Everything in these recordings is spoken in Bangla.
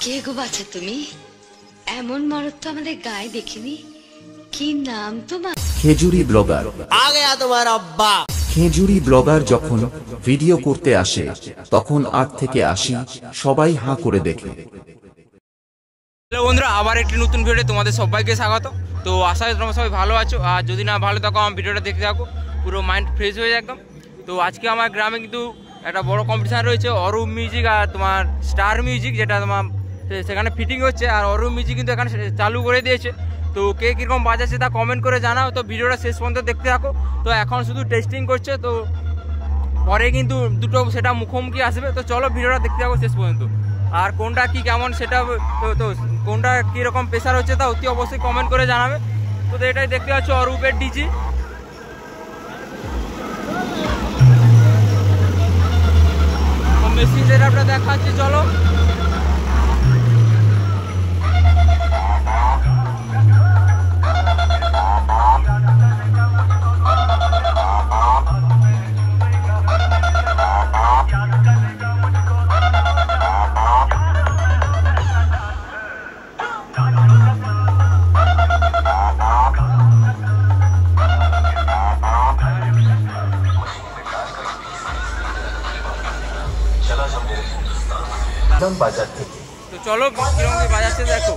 কে গো বাছা তুমি? এমন মরদ তো আমাদের গায়ে দেখিনি। কি নাম তোমার? খেজুরি ব্লগার। आ गया तुम्हारा अब्बा। খেজুরি ব্লগার যখন ভিডিও করতে আসে তখন 8 থেকে 80 সবাই হাঁ করে দেখে। হ্যালো বন্ধুরা, আবার একটি নতুন ভিডিও তোমাদের সবাইকে স্বাগত। তো আশা করি তোমরা সবাই ভালো আছো, আর যদি না ভালো থাকো আমার ভিডিওটা দেখতে থাকো, পুরো মাইন্ড ফ্রেশ হয়ে যায় একদম। তো আজকে আমার গ্রামে কিন্তু একটা বড় কম্পিটিশান রয়েছে, অরূপ মিউজিক আর তোমার স্টার মিউজিক, যেটা তোমার সেখানে ফিটিং হচ্ছে। আর অরূপ মিউজিক কিন্তু এখানে চালু করে দিয়েছে। তো কে কীরকম বাজাচ্ছে তা কমেন্ট করে জানাও। তো ভিডিওটা শেষ পর্যন্ত দেখতে থাকো। তো এখন শুধু টেস্টিং করছে, তো পরে কিন্তু দুটো সেটা মুখোমুখি আসবে। তো চলো ভিডিওটা দেখতে থাকো শেষ পর্যন্ত। আর কোনটা কি কেমন সেটা তো কোনটা কীরকম প্রেশার হচ্ছে তা অতি অবশ্যই কমেন্ট করে জানাবে। তো এটাই দেখতে পাচ্ছ অরূপের ডিজি। মেশিন সেটআপটা দেখাচ্ছি, চলো। বাজার থেকে তো চলো কিরকম কি বাজাচ্ছে দেখো।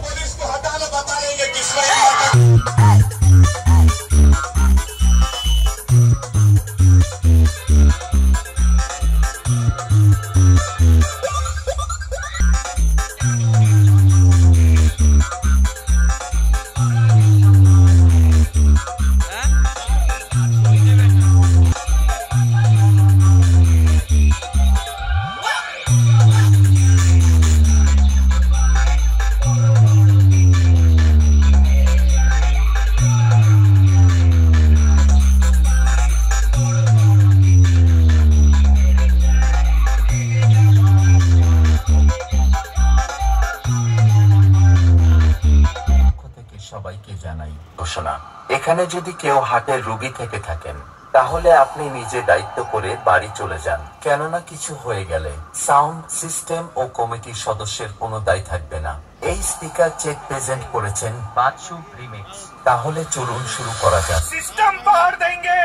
সবাইকে জানাই ঘোষণা, এখানে যদি কেউ হার্টের রোগী থেকে থাকেন তাহলে আপনি নিজে দায়িত্ব করে বাড়ি চলে যান, কেননা কিছু হয়ে গেলে সাউন্ড সিস্টেম ও কমিটির সদস্যের কোনো দায় থাকবে না। এই স্পিকার চেক প্রেজেন্ট করেছেন বাদশু রিমিক্স। তাহলে চলুন শুরু করা যাক। सिस्टम पार देंगे।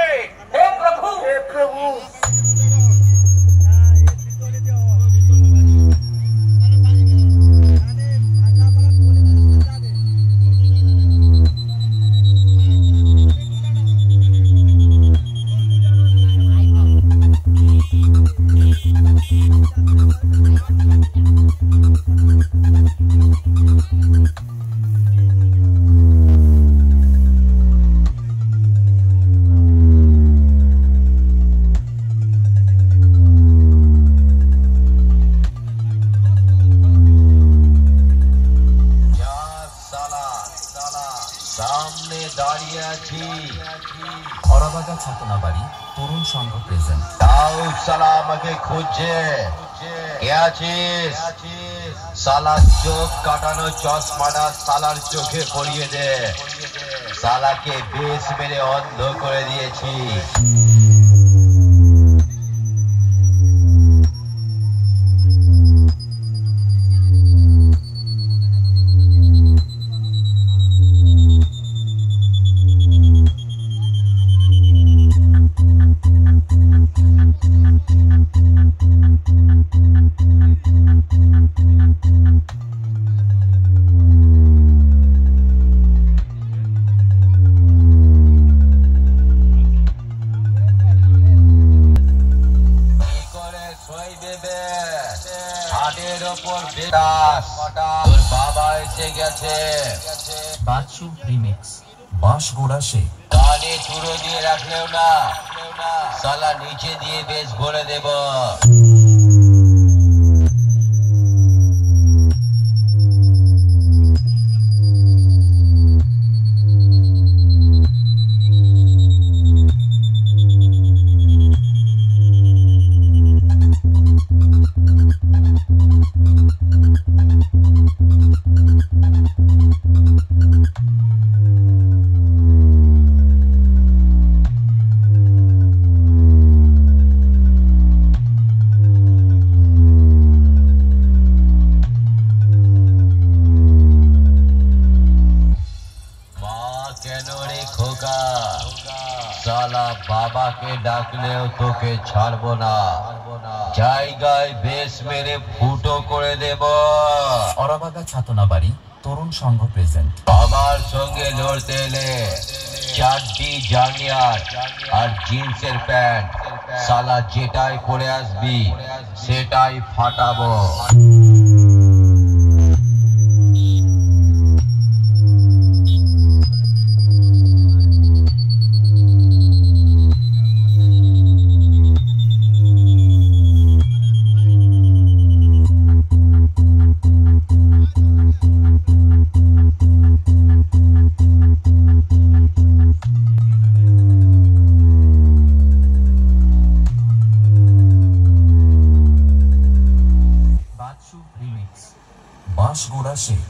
हे प्रभु, हे प्रभु। সামনে দাঁড়িয়ে আছি খরাবাগা ছাতনা বাড়ি তরুণ সংঘ প্রেজেন্ট। তাও সালা আমাকে খুঁজছে, কে আছিস? সালার চোখ কাটানো চশমাটা সালার চোখে পরিয়ে দে, সালাকে বেশ মেরে অন্ধ করে দিয়েছি। হাটের ওপর বেদাস, তোর বাবা এসে গেছে। বাদশু রিমিক্স বাঁশগোড়া সে কানে চুড়ো দিয়ে রাখলেও না, সালা নিচে দিয়ে বেশ ভরে দেব। বাবাকে ডাকলেও তোকে ছাড়বো না, জায়গায় বেশ মেরে ফুটো করে দেব। অরাবাগা ছাতনাবাড়ি তরুণ সংঘ প্রেজেন্ট। আমার সঙ্গে লড়তে এলে চারটি জাঙ্গিয়ার আর জিন্সের প্যান্ট, সালা যেটাই পরে আসবি সেটাই ফাটাবো। বাঁশগোড়া শেখ